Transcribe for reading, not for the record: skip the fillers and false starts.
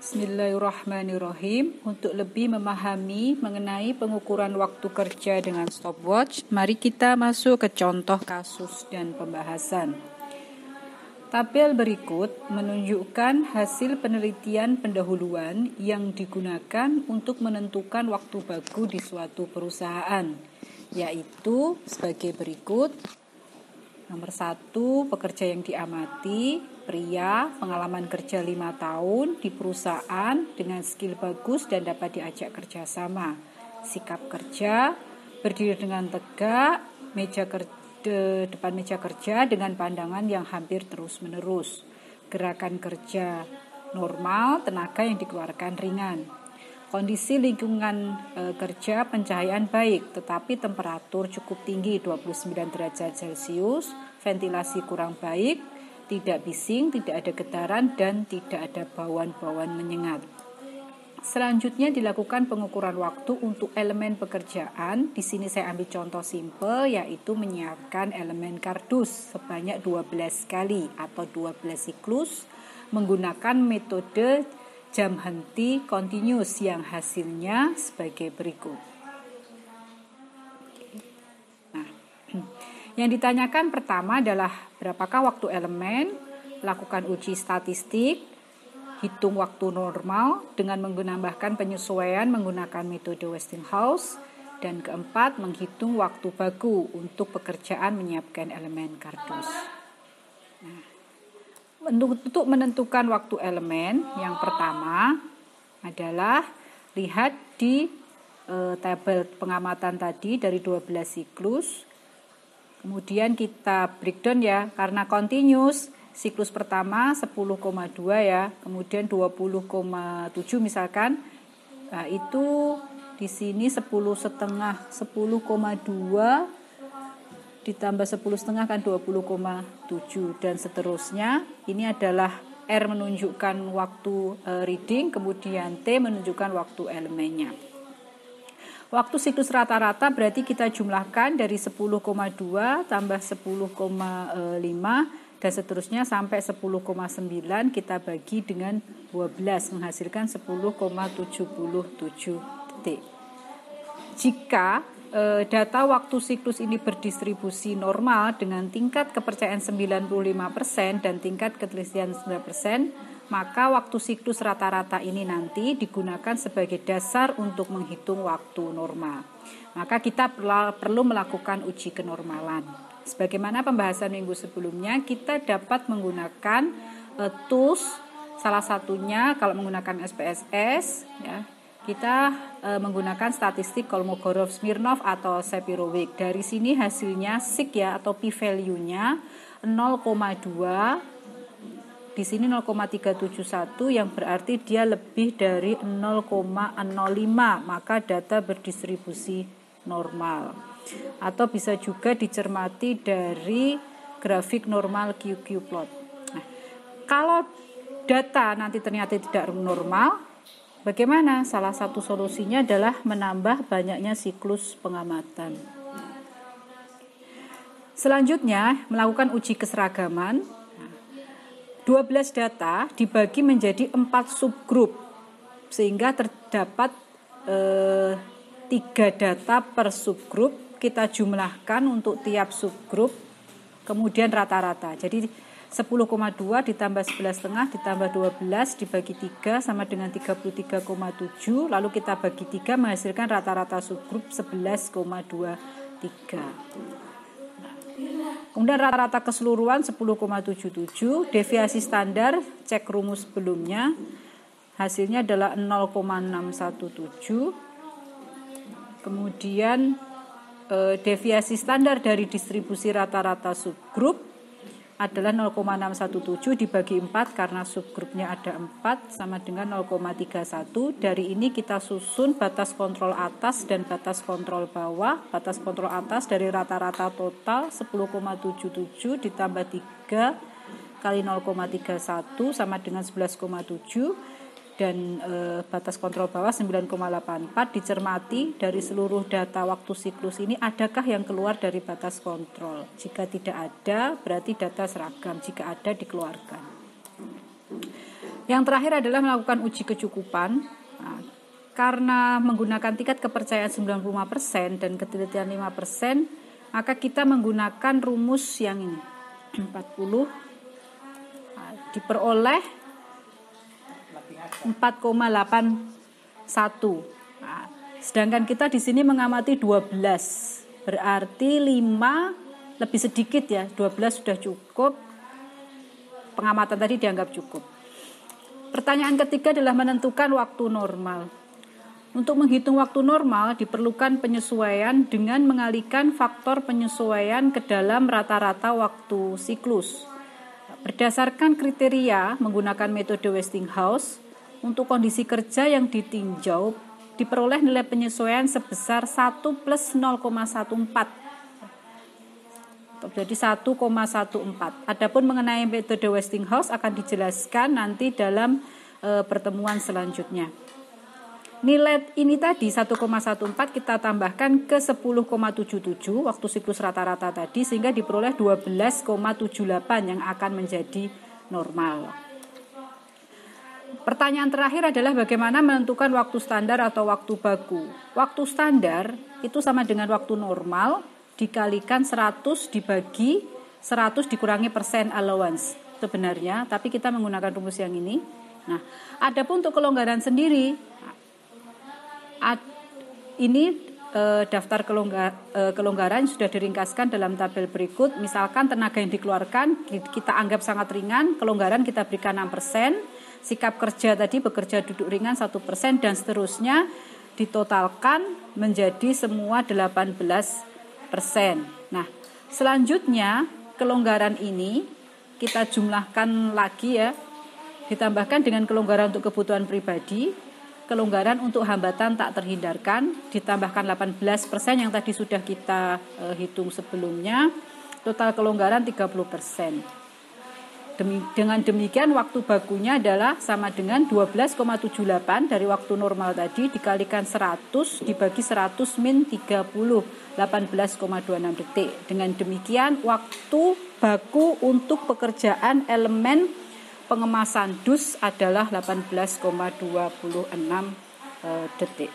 Bismillahirrahmanirrahim. Untuk lebih memahami mengenai pengukuran waktu kerja dengan stopwatch, mari kita masuk ke contoh kasus dan pembahasan. Tabel berikut menunjukkan hasil penelitian pendahuluan yang digunakan untuk menentukan waktu baku di suatu perusahaan, yaitu sebagai berikut. Nomor 1, pekerja yang diamati, pria, pengalaman kerja 5 tahun di perusahaan dengan skill bagus dan dapat diajak kerjasama. Sikap kerja, berdiri dengan tegak, depan meja kerja dengan pandangan yang hampir terus-menerus. Gerakan kerja normal, tenaga yang dikeluarkan ringan. Kondisi lingkungan kerja, pencahayaan baik, tetapi temperatur cukup tinggi 29 derajat Celcius, ventilasi kurang baik, tidak bising, tidak ada getaran, dan tidak ada bauan-bauan menyengat. Selanjutnya dilakukan pengukuran waktu untuk elemen pekerjaan. Di sini saya ambil contoh simpel, yaitu menyiapkan elemen kardus sebanyak 12 kali atau 12 siklus menggunakan metode jam henti continuous yang hasilnya sebagai berikut. Nah, yang ditanyakan pertama adalah berapakah waktu elemen, lakukan uji statistik, hitung waktu normal dengan menambahkan penyesuaian menggunakan metode Westinghouse, dan keempat, menghitung waktu baku untuk pekerjaan menyiapkan elemen kardus. Nah, untuk menentukan waktu elemen, yang pertama adalah lihat di tabel pengamatan tadi dari 12 siklus. Kemudian kita breakdown ya, karena continuous, siklus pertama 10,2 ya, kemudian 20,7 misalkan. Nah, itu di sini 10,5, 10,2 ditambah 10,5 kan 20,7 dan seterusnya. Ini adalah R menunjukkan waktu reading, kemudian T menunjukkan waktu elemennya. Waktu siklus rata-rata berarti kita jumlahkan dari 10,2 tambah 10,5 dan seterusnya sampai 10,9 kita bagi dengan 12 menghasilkan 10,77 detik. Jika data waktu siklus ini berdistribusi normal dengan tingkat kepercayaan 95% dan tingkat ketelitian 9%, maka waktu siklus rata-rata ini nanti digunakan sebagai dasar untuk menghitung waktu normal. Maka kita perlu melakukan uji kenormalan. Sebagaimana pembahasan minggu sebelumnya, kita dapat menggunakan tools, salah satunya kalau menggunakan SPSS ya, kita menggunakan statistik Kolmogorov-Smirnov atau Sapir-Whorf. Dari sini hasilnya sig ya atau p-value-nya 0,2. Di sini 0,371 yang berarti dia lebih dari 0,05, maka data berdistribusi normal. Atau bisa juga dicermati dari grafik normal QQ plot. Nah, kalau data nanti ternyata tidak normal, bagaimana? Salah satu solusinya adalah menambah banyaknya siklus pengamatan. Selanjutnya, melakukan uji keseragaman. 12 data dibagi menjadi 4 subgrup, sehingga terdapat 3 data per subgrup. Kita jumlahkan untuk tiap subgrup, kemudian rata-rata. Jadi 10,2 ditambah 11,5 ditambah 12 dibagi 3 sama dengan 33,7, lalu kita bagi 3 menghasilkan rata-rata subgrup 11,23. Kemudian rata-rata keseluruhan 10,77, deviasi standar cek rumus sebelumnya hasilnya adalah 0,617. Kemudian deviasi standar dari distribusi rata-rata subgrup adalah 0,617 dibagi 4 karena subgrupnya ada 4 sama dengan 0,31. Dari ini kita susun batas kontrol atas dan batas kontrol bawah. Batas kontrol atas dari rata-rata total 10,77 ditambah 3 kali 0,31 sama dengan 11,7 dan batas kontrol bawah 9,84. Dicermati dari seluruh data waktu siklus ini adakah yang keluar dari batas kontrol. Jika tidak ada berarti data seragam, jika ada dikeluarkan. Yang terakhir adalah melakukan uji kecukupan. Nah, karena menggunakan tingkat kepercayaan 95% dan ketelitian 5%, maka kita menggunakan rumus yang ini. 40 diperoleh 4,81. Nah, sedangkan kita di sini mengamati 12. Berarti 5 lebih sedikit ya, 12 sudah cukup. Pengamatan tadi dianggap cukup. Pertanyaan ketiga adalah menentukan waktu normal. Untuk menghitung waktu normal diperlukan penyesuaian dengan mengalihkan faktor penyesuaian ke dalam rata-rata waktu siklus. Berdasarkan kriteria menggunakan metode Westinghouse, untuk kondisi kerja yang ditinjau diperoleh nilai penyesuaian sebesar 1 plus 0,14. Jadi 1,14. Adapun mengenai metode Westinghouse akan dijelaskan nanti dalam pertemuan selanjutnya. Nilai ini tadi 1,14 kita tambahkan ke 10,77 waktu siklus rata-rata tadi sehingga diperoleh 12,78 yang akan menjadi normal. Pertanyaan terakhir adalah bagaimana menentukan waktu standar atau waktu baku. Waktu standar itu sama dengan waktu normal dikalikan 100 dibagi 100 dikurangi persen allowance sebenarnya, tapi kita menggunakan rumus yang ini. Nah, adapun untuk kelonggaran sendiri, ini daftar kelonggaran sudah diringkaskan dalam tabel berikut. Misalkan tenaga yang dikeluarkan kita anggap sangat ringan, kelonggaran kita berikan 6%, sikap kerja tadi bekerja duduk ringan 1% dan seterusnya ditotalkan menjadi semua 18%. Nah, selanjutnya kelonggaran ini kita jumlahkan lagi ya, ditambahkan dengan kelonggaran untuk kebutuhan pribadi, kelonggaran untuk hambatan tak terhindarkan, ditambahkan 18% yang tadi sudah kita hitung sebelumnya, total kelonggaran 30%. Dengan demikian waktu bakunya adalah sama dengan 12,78 dari waktu normal tadi dikalikan 100 dibagi 100 min 30, 18,26 detik. Dengan demikian waktu baku untuk pekerjaan elemen pengemasan dus adalah 18,26 detik.